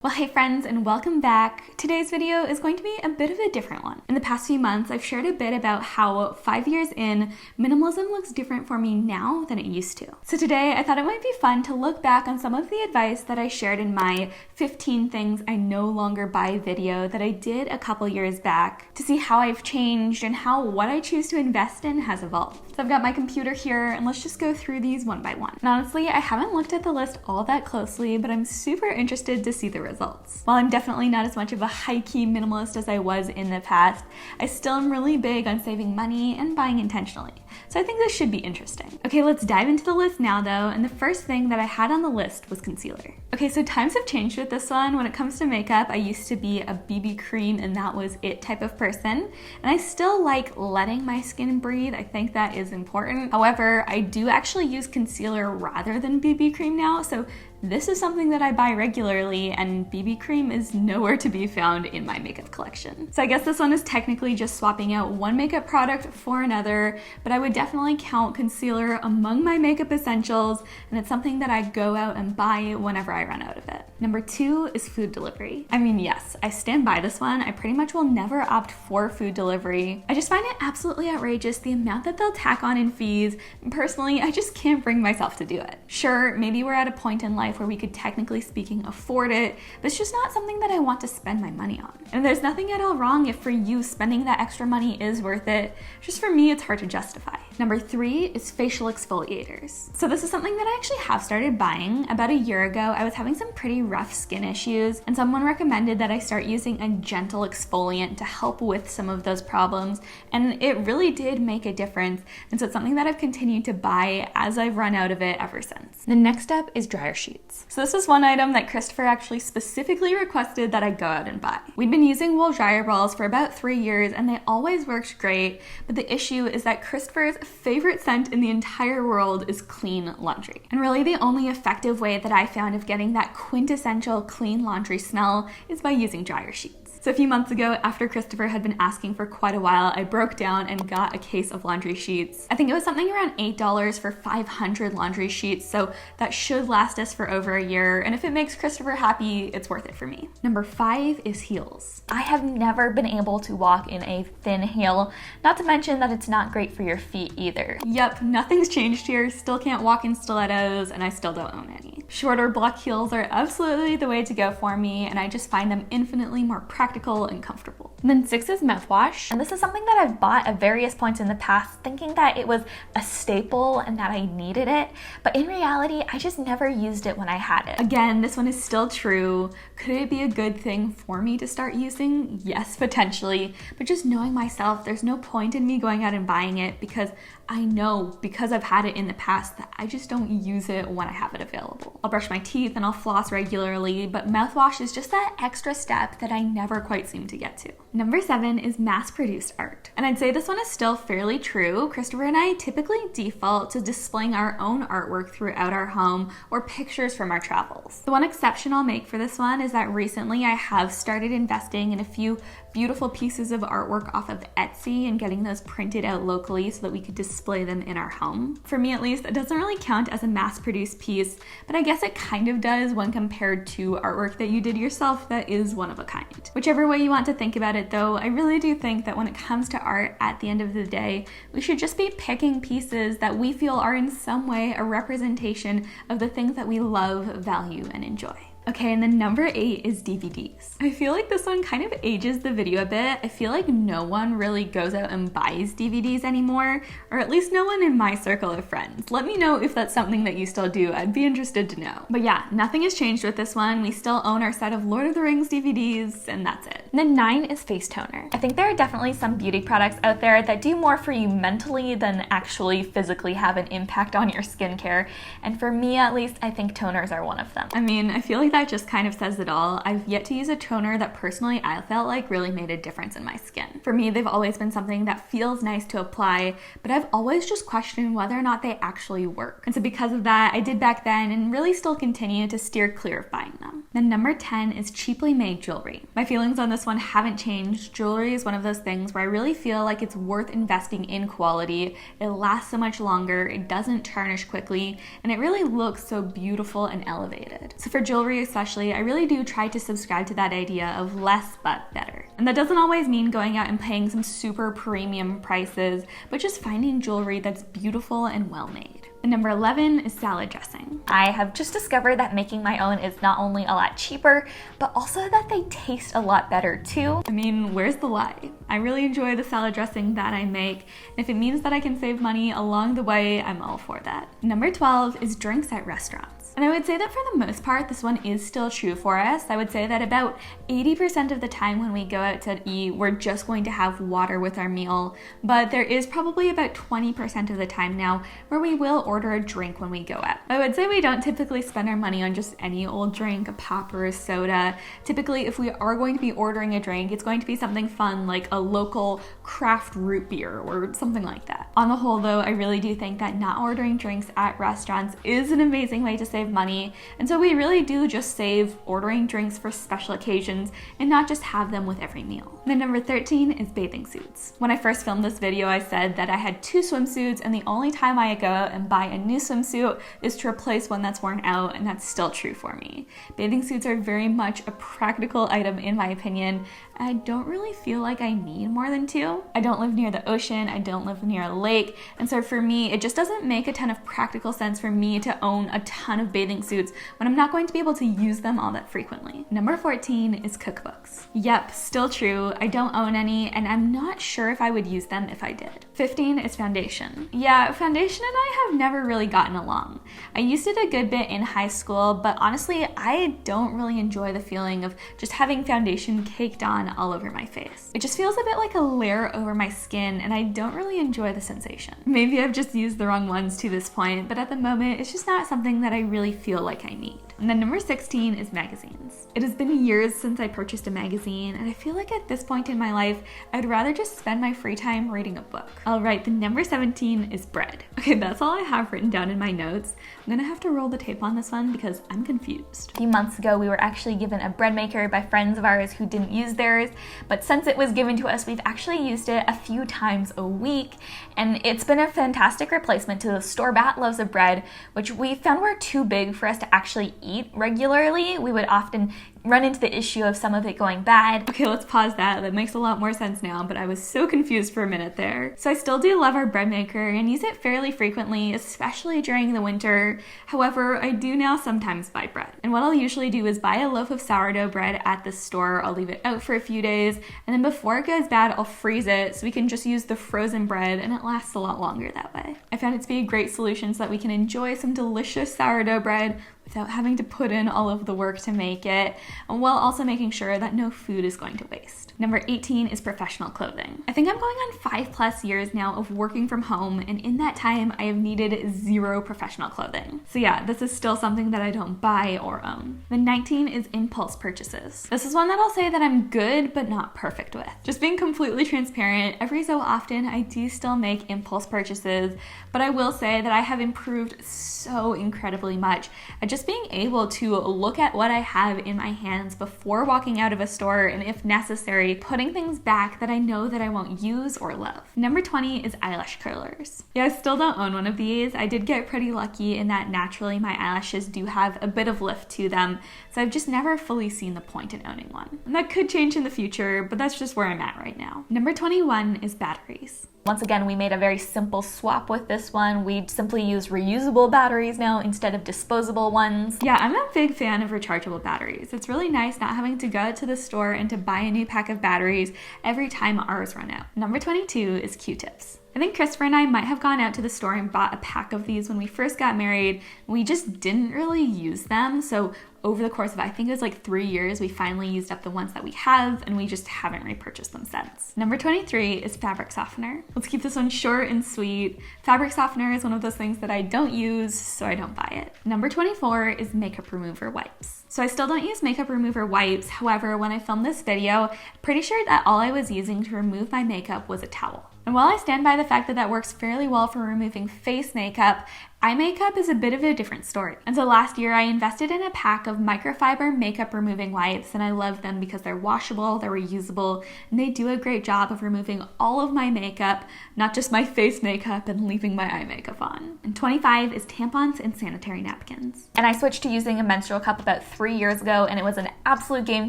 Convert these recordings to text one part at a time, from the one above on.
Well, hey friends, and welcome back. Today's video is going to be a bit of a different one. In the past few months, I've shared a bit about how 5 years in, minimalism looks different for me now than it used to. So today, I thought it might be fun to look back on some of the advice that I shared in my 15 things I no longer buy video that I did a couple years back to see how I've changed and how what I choose to invest in has evolved. So I've got my computer here, and let's just go through these one by one. And honestly, I haven't looked at the list all that closely, but I'm super interested to see the results. While I'm definitely not as much of a high-key minimalist as I was in the past, I still am really big on saving money and buying intentionally. So I think this should be interesting. Okay, let's dive into the list now though, and the first thing that I had on the list was concealer. Okay, so times have changed with this one. When it comes to makeup, I used to be a BB cream and that was it type of person, and I still like letting my skin breathe. I think that is important. However, I do actually use concealer rather than BB cream now, so this is something that I buy regularly, and BB cream is nowhere to be found in my makeup collection. So I guess this one is technically just swapping out one makeup product for another, but I would definitely count concealer among my makeup essentials, and it's something that I go out and buy whenever I run out of it. Number 2 is food delivery. I mean, yes, I stand by this one. I pretty much will never opt for food delivery. I just find it absolutely outrageous the amount that they'll tack on in fees, and personally, I just can't bring myself to do it. Sure, maybe we're at a point in life where we could technically speaking afford it, but it's just not something that I want to spend my money on. And there's nothing at all wrong if for you spending that extra money is worth it. Just for me, it's hard to justify. Number 3 is facial exfoliators. So this is something that I actually have started buying. About a year ago, I was having some pretty rough skin issues, and someone recommended that I start using a gentle exfoliant to help with some of those problems, and it really did make a difference. And so it's something that I've continued to buy as I've run out of it ever since. The next up is dryer sheets. So this is one item that Christopher actually specifically requested that I go out and buy. We've been using wool dryer balls for about 3 years, and they always worked great, but the issue is that Christopher's favorite scent in the entire world is clean laundry. And really the only effective way that I found of getting that quintessential clean laundry smell is by using dryer sheets. So a few months ago, after Christopher had been asking for quite a while, I broke down and got a case of laundry sheets. I think it was something around $8 for 500 laundry sheets, so that should last us for over a year, and if it makes Christopher happy, it's worth it for me. Number 5 is heels. I have never been able to walk in a thin heel, not to mention that it's not great for your feet either. Yep, nothing's changed here, still can't walk in stilettos, and I still don't own any. Shorter block heels are absolutely the way to go for me, and I just find them infinitely more practical and comfortable. And then 6 is mouthwash, and this is something that I've bought at various points in the past thinking that it was a staple and that I needed it, but in reality I just never used it when I had it. Again, this one is still true. Could it be a good thing for me to start using? Yes, potentially, but just knowing myself, there's no point in me going out and buying it because I know, because I've had it in the past, that I just don't use it when I have it available. I'll brush my teeth and I'll floss regularly, but mouthwash is just that extra step that I never quite seem to get to. Number 7 is mass-produced art. And I'd say this one is still fairly true. Christopher and I typically default to displaying our own artwork throughout our home or pictures from our travels. The one exception I'll make for this one is that recently I have started investing in a few beautiful pieces of artwork off of Etsy and getting those printed out locally so that we could display them in our home. For me at least, it doesn't really count as a mass-produced piece, but I guess it kind of does when compared to artwork that you did yourself that is one of a kind. Whichever way you want to think about it though, I really do think that when it comes to art at the end of the day, we should just be picking pieces that we feel are in some way a representation of the things that we love, value, and enjoy. Okay, and then number 8 is DVDs. I feel like this one kind of ages the video a bit. I feel like no one really goes out and buys DVDs anymore, or at least no one in my circle of friends. Let me know if that's something that you still do. I'd be interested to know. But yeah, nothing has changed with this one. We still own our set of Lord of the Rings DVDs, and that's it. And then 9 is face toner. I think there are definitely some beauty products out there that do more for you mentally than actually physically have an impact on your skincare, and for me at least, I think toners are one of them. I mean, I feel like that just kind of says it all. I've yet to use a toner that personally I felt like really made a difference in my skin. For me, they've always been something that feels nice to apply, but I've always just questioned whether or not they actually work. And so because of that, I did back then and really still continue to steer clear of buying them. Then number 10 is cheaply made jewelry. My feelings on this this one haven't changed. Jewelry is one of those things where I really feel like it's worth investing in quality. It lasts so much longer, it doesn't tarnish quickly, and it really looks so beautiful and elevated. So for jewelry especially, I really do try to subscribe to that idea of less but better. And that doesn't always mean going out and paying some super premium prices, but just finding jewelry that's beautiful and well made. And number 11 is salad dressing. I have just discovered that making my own is not only a lot cheaper, but also that they taste a lot better too. I mean, where's the lie? I really enjoy the salad dressing that I make, and if it means that I can save money along the way, I'm all for that. Number 12 is drinks at restaurants. And I would say that for the most part, this one is still true for us. I would say that about 80% of the time when we go out to eat, we're just going to have water with our meal. But there is probably about 20% of the time now where we will order a drink when we go out. I would say we don't typically spend our money on just any old drink, a pop or a soda. Typically, if we are going to be ordering a drink, it's going to be something fun like a local craft root beer or something like that. On the whole though, I really do think that not ordering drinks at restaurants is an amazing way to save money, and so we really do just save ordering drinks for special occasions and not just have them with every meal. Then number 13 is bathing suits. When I first filmed this video, I said that I had 2 swimsuits, and the only time I go out and buy a new swimsuit is to replace one that's worn out, and that's still true for me. Bathing suits are very much a practical item in my opinion. I don't really feel like I need more than 2. I don't live near the ocean, I don't live near a lake, and so for me, it just doesn't make a ton of practical sense for me to own a ton of bathing suits when I'm not going to be able to use them all that frequently. Number 14 is cookbooks. Yep, still true, I don't own any, and I'm not sure if I would use them if I did. 15 is foundation. Yeah, foundation and I have never really gotten along. I used it a good bit in high school, but honestly, I don't really enjoy the feeling of just having foundation caked on all over my face. It just feels a bit like a layer over my skin, and I don't really enjoy the sensation. Maybe I've just used the wrong ones to this point, but at the moment, it's just not something that I really feel like I need. And then number 16 is magazines. It has been years since I purchased a magazine, and I feel like at this point in my life, I'd rather just spend my free time reading a book. All right, the number 17 is bread. Okay, that's all I have written down in my notes. I'm gonna have to roll the tape on this one because I'm confused. A few months ago, we were actually given a bread maker by friends of ours who didn't use theirs, but since it was given to us, we've actually used it a few times a week, and it's been a fantastic replacement to the store-bought loaves of bread, which we found were too big for us to actually eat regularly. We would often run into the issue of some of it going bad. Okay, let's pause that. That makes a lot more sense now, but I was so confused for a minute there. So I still do love our bread maker and use it fairly frequently, especially during the winter. However, I do now sometimes buy bread. And what I'll usually do is buy a loaf of sourdough bread at the store. I'll leave it out for a few days, and then before it goes bad, I'll freeze it so we can just use the frozen bread, and it lasts a lot longer that way. I found it to be a great solution so that we can enjoy some delicious sourdough bread without having to put in all of the work to make it, while also making sure that no food is going to waste. Number 18 is professional clothing. I think I'm going on 5+ years now of working from home, and in that time, I have needed 0 professional clothing. So yeah, this is still something that I don't buy or own. The 19 is impulse purchases. This is one that I'll say that I'm good, but not perfect with. Just being completely transparent, every so often I do still make impulse purchases, but I will say that I have improved so incredibly much at just being able to look at what I have in my hands before walking out of a store, and if necessary, putting things back that I know that I won't use or love. Number 20 is eyelash curlers. Yeah, I still don't own one of these. I did get pretty lucky in that naturally my eyelashes do have a bit of lift to them, so I've just never fully seen the point in owning one. And that could change in the future, but that's just where I'm at right now. Number 21 is batteries. Once again, we made a very simple swap with this one. We simply use reusable batteries now instead of disposable ones. Yeah, I'm a big fan of rechargeable batteries. It's really nice not having to go to the store and to buy a new pack of batteries every time ours run out. Number 22 is Q-tips. I think Christopher and I might have gone out to the store and bought a pack of these when we first got married. We just didn't really use them, so over the course of, I think it was like 3 years, we finally used up the ones that we have, and we just haven't repurchased them since. Number 23 is fabric softener. Let's keep this one short and sweet. Fabric softener is one of those things that I don't use, so I don't buy it. Number 24 is makeup remover wipes. So I still don't use makeup remover wipes. However, when I filmed this video, I'm pretty sure that all I was using to remove my makeup was a towel. And while I stand by the fact that that works fairly well for removing face makeup, eye makeup is a bit of a different story. And so last year I invested in a pack of microfiber makeup removing wipes, and I love them because they're washable, they're reusable, and they do a great job of removing all of my makeup, not just my face makeup, and leaving my eye makeup on. And 25 is tampons and sanitary napkins. And I switched to using a menstrual cup about 3 years ago, and it was an absolute game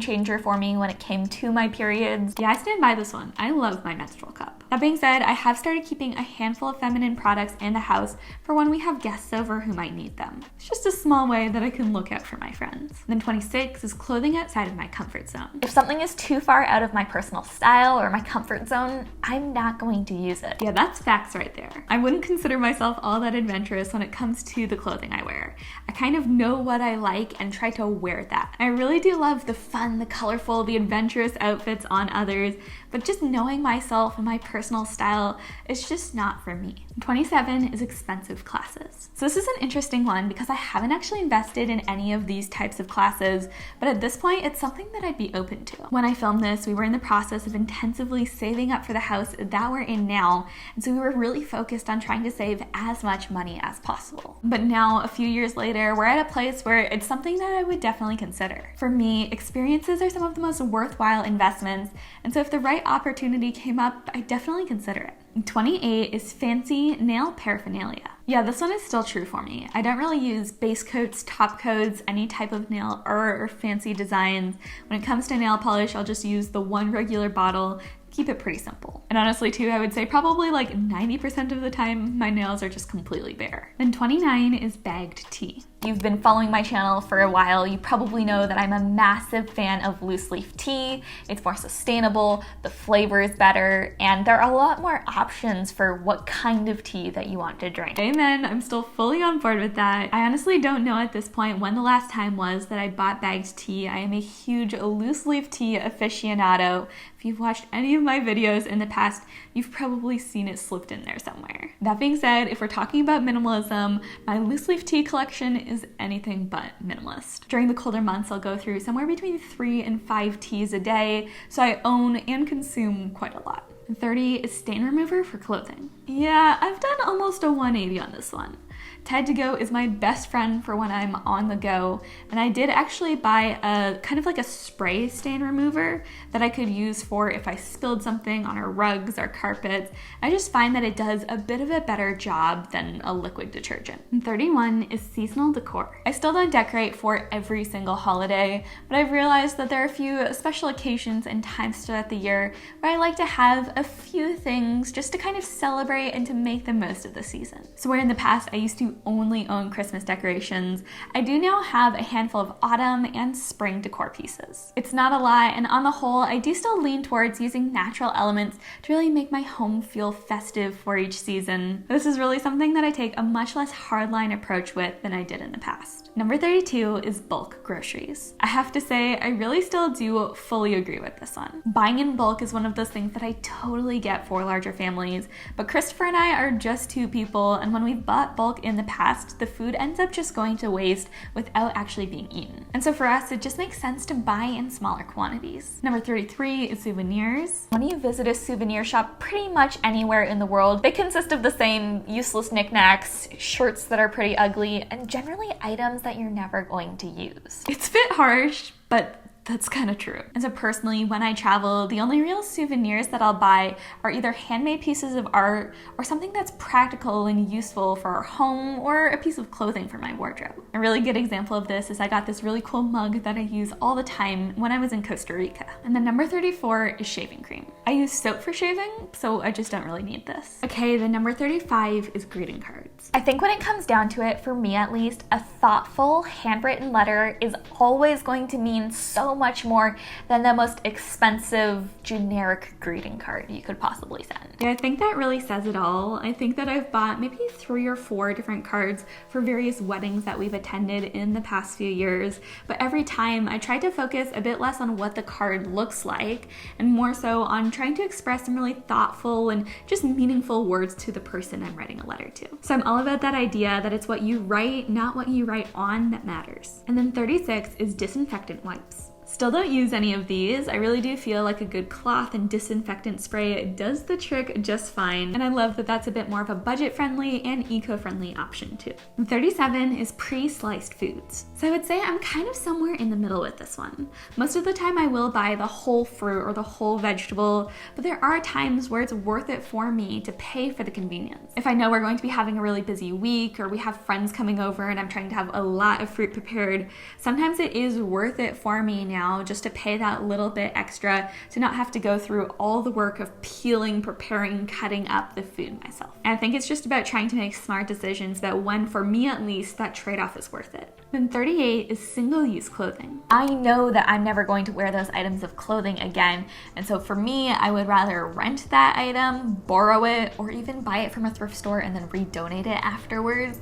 changer for me when it came to my periods. Yeah, I stand by this one. I love my menstrual cup. That being said, I have started keeping a handful of feminine products in the house for when we have guests over who might need them. It's just a small way that I can look out for my friends. Then 26 is clothing outside of my comfort zone. If something is too far out of my personal style or my comfort zone, I'm not going to use it. Yeah, that's facts right there. I wouldn't consider myself all that adventurous when it comes to the clothing I wear. I kind of know what I like and try to wear that. I really do love the fun, the colorful, the adventurous outfits on others, but just knowing myself and my personal style is just not for me. 27 is expensive classes. So this is an interesting one because I haven't actually invested in any of these types of classes, but at this point it's something that I'd be open to. When I filmed this, we were in the process of intensively saving up for the house that we're in now, and so we were really focused on trying to save as much money as possible. But now, a few years later, we're at a place where it's something that I would definitely consider. For me, experiences are some of the most worthwhile investments, and so if the right opportunity came up, I'd definitely consider it. 28 is fancy nail paraphernalia. Yeah, this one is still true for me. I don't really use base coats, top coats, any type of nail or fancy designs. When it comes to nail polish, I'll just use the one regular bottle, keep it pretty simple. And honestly too, I would say probably like 90% of the time my nails are just completely bare. Then 29 is bagged tea. You've been following my channel for a while, you probably know that I'm a massive fan of loose leaf tea. It's more sustainable, the flavor is better, and there are a lot more options for what kind of tea that you want to drink. Amen, I'm still fully on board with that. I honestly don't know at this point when the last time was that I bought bagged tea. I am a huge loose leaf tea aficionado. If you've watched any of my videos in the past, you've probably seen it slipped in there somewhere. That being said, if we're talking about minimalism, my loose leaf tea collection is anything but minimalist. During the colder months, I'll go through somewhere between 3 and 5 teas a day, so I own and consume quite a lot. And 30 is stain remover for clothing. Yeah, I've done almost a 180 on this one. Tide to Go is my best friend for when I'm on the go, and I did actually buy a kind of like a spray stain remover that I could use for if I spilled something on our rugs, our carpets. I just find that it does a bit of a better job than a liquid detergent. And 31 is seasonal decor. I still don't decorate for every single holiday, but I've realized that there are a few special occasions and times throughout the year where I like to have a few things just to kind of celebrate and to make the most of the season. So where in the past I used to only own Christmas decorations, I do now have a handful of autumn and spring decor pieces. It's not a lot, and on the whole, I do still lean towards using natural elements to really make my home feel festive for each season. This is really something that I take a much less hardline approach with than I did in the past. Number 32 is bulk groceries. I have to say, I really still do fully agree with this one. Buying in bulk is one of those things that I totally get for larger families, but Christopher and I are just 2 people, and when we've bought bulk in the past, the food ends up just going to waste without actually being eaten. And so for us, it just makes sense to buy in smaller quantities. Number 33 is souvenirs. When you visit a souvenir shop pretty much anywhere in the world, they consist of the same useless knickknacks, shirts that are pretty ugly, and generally items that you're never going to use. It's a bit harsh, but that's kind of true. And so personally, when I travel, the only real souvenirs that I'll buy are either handmade pieces of art or something that's practical and useful for our home or a piece of clothing for my wardrobe. A really good example of this is I got this really cool mug that I use all the time when I was in Costa Rica. And then number 34 is shaving cream. I use soap for shaving, so I just don't really need this. Okay, the number 35 is greeting cards. I think when it comes down to it, for me at least, a thoughtful handwritten letter is always going to mean so much more than the most expensive generic greeting card you could possibly send. Yeah, I think that really says it all. I think that I've bought maybe 3 or 4 different cards for various weddings that we've attended in the past few years, but every time I try to focus a bit less on what the card looks like and more so on trying to express some really thoughtful and just meaningful words to the person I'm writing a letter to. So I'm all about that idea that it's what you write, not what you write on, that matters. And then 36 is disinfectant wipes. Still don't use any of these. I really do feel like a good cloth and disinfectant spray does the trick just fine, and I love that that's a bit more of a budget-friendly and eco-friendly option too. 37 is pre-sliced foods. So I would say I'm kind of somewhere in the middle with this one. Most of the time I will buy the whole fruit or the whole vegetable, but there are times where it's worth it for me to pay for the convenience. If I know we're going to be having a really busy week, or we have friends coming over and I'm trying to have a lot of fruit prepared, sometimes it is worth it for me now just to pay that little bit extra to not have to go through all the work of peeling, preparing, cutting up the food myself. And I think it's just about trying to make smart decisions about when, for me at least, that trade-off is worth it. Then 38 is single-use clothing. I know that I'm never going to wear those items of clothing again, and so for me, I would rather rent that item, borrow it, or even buy it from a thrift store and then redonate it afterwards,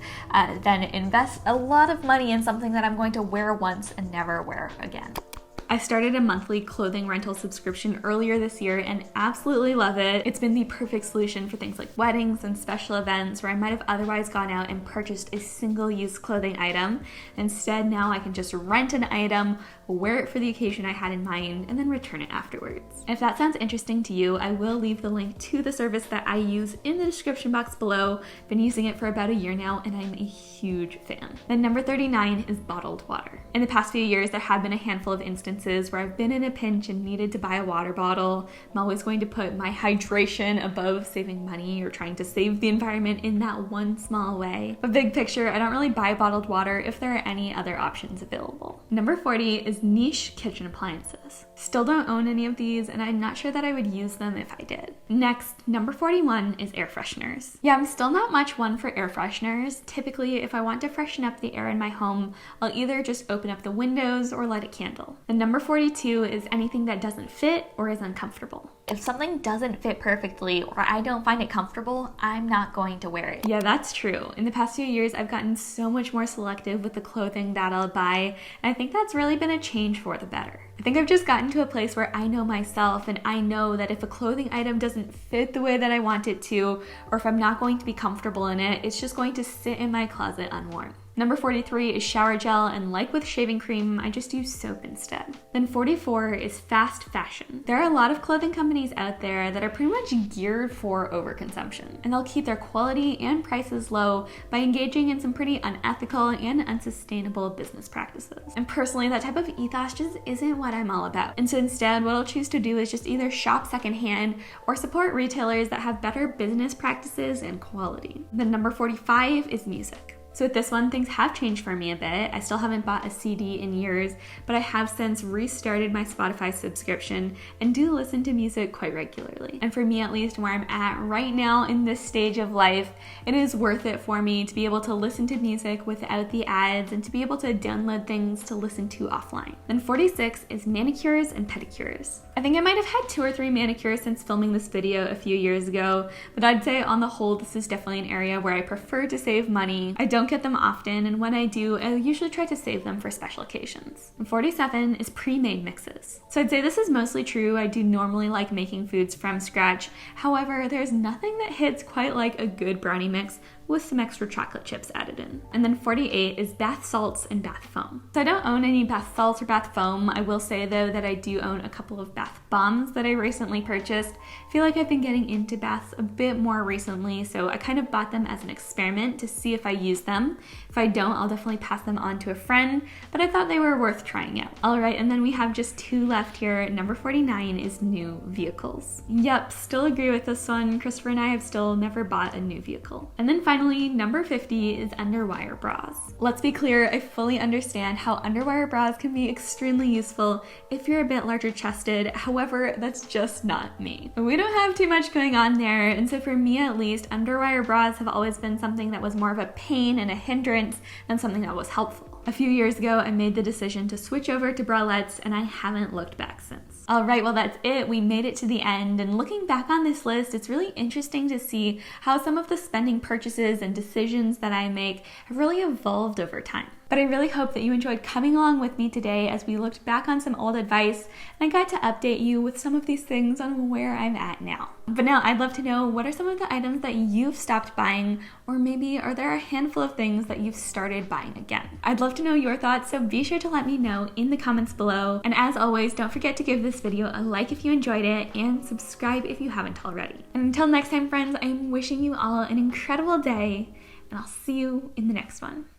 than invest a lot of money in something that I'm going to wear once and never wear again. I started a monthly clothing rental subscription earlier this year and absolutely love it. It's been the perfect solution for things like weddings and special events where I might have otherwise gone out and purchased a single-use clothing item. Instead, now I can just rent an item, wear it for the occasion I had in mind, and then return it afterwards. If that sounds interesting to you, I will leave the link to the service that I use in the description box below. Been using it for about a year now, and I'm a huge fan. Then number 39 is bottled water. In the past few years, there have been a handful of instances where I've been in a pinch and needed to buy a water bottle. I'm always going to put my hydration above saving money or trying to save the environment in that one small way. But big picture, I don't really buy bottled water if there are any other options available. Number 40 is niche kitchen appliances. Still don't own any of these, and I'm not sure that I would use them if I did. Next, number 41 is air fresheners. Yeah, I'm still not much one for air fresheners. Typically, if I want to freshen up the air in my home, I'll either just open up the windows or light a candle. And number 42 is anything that doesn't fit or is uncomfortable. If something doesn't fit perfectly or I don't find it comfortable, I'm not going to wear it. Yeah, that's true. In the past few years, I've gotten so much more selective with the clothing that I'll buy, and I think that's really been a change for the better. I think I've just gotten to a place where I know myself, and I know that if a clothing item doesn't fit the way that I want it to, or if I'm not going to be comfortable in it, it's just going to sit in my closet unworn. Number 43 is shower gel, and like with shaving cream, I just use soap instead. Then 44 is fast fashion. There are a lot of clothing companies out there that are pretty much geared for overconsumption, and they'll keep their quality and prices low by engaging in some pretty unethical and unsustainable business practices. And personally, that type of ethos just isn't what I'm all about. And so instead, what I'll choose to do is just either shop secondhand or support retailers that have better business practices and quality. Then number 45 is music. So with this one, things have changed for me a bit. I still haven't bought a CD in years, but I have since restarted my Spotify subscription and do listen to music quite regularly. And for me, at least, where I'm at right now in this stage of life, it is worth it for me to be able to listen to music without the ads and to be able to download things to listen to offline. Then 46 is manicures and pedicures. I think I might have had 2 or 3 manicures since filming this video a few years ago, but I'd say on the whole, this is definitely an area where I prefer to save money. I don't get them often, and when I do, I usually try to save them for special occasions. And 47 is pre-made mixes. So I'd say this is mostly true. I do normally like making foods from scratch. However, there's nothing that hits quite like a good brownie mix with some extra chocolate chips added in. And then 48 is bath salts and bath foam. So I don't own any bath salts or bath foam. I will say though that I do own a couple of bath bombs that I recently purchased. I feel like I've been getting into baths a bit more recently, so I kind of bought them as an experiment to see if I use them. If I don't, I'll definitely pass them on to a friend, but I thought they were worth trying out. All right, and then we have just 2 left here. Number 49 is new vehicles. Yep, still agree with this one. Christopher and I have still never bought a new vehicle. And then finally, number 50 is underwire bras. Let's be clear, I fully understand how underwire bras can be extremely useful if you're a bit larger chested. However, that's just not me. We don't have too much going on there, and so for me at least, underwire bras have always been something that was more of a pain and a hindrance than something that was helpful. A few years ago, I made the decision to switch over to bralettes, and I haven't looked back since. All right, well that's it. We made it to the end, and looking back on this list, it's really interesting to see how some of the spending purchases and decisions that I make have really evolved over time. But I really hope that you enjoyed coming along with me today as we looked back on some old advice and I got to update you with some of these things on where I'm at now. But now I'd love to know, what are some of the items that you've stopped buying, or maybe are there a handful of things that you've started buying again? I'd love to know your thoughts, so be sure to let me know in the comments below. And as always, don't forget to give this video a like if you enjoyed it and subscribe if you haven't already. And until next time, friends, I'm wishing you all an incredible day, and I'll see you in the next one.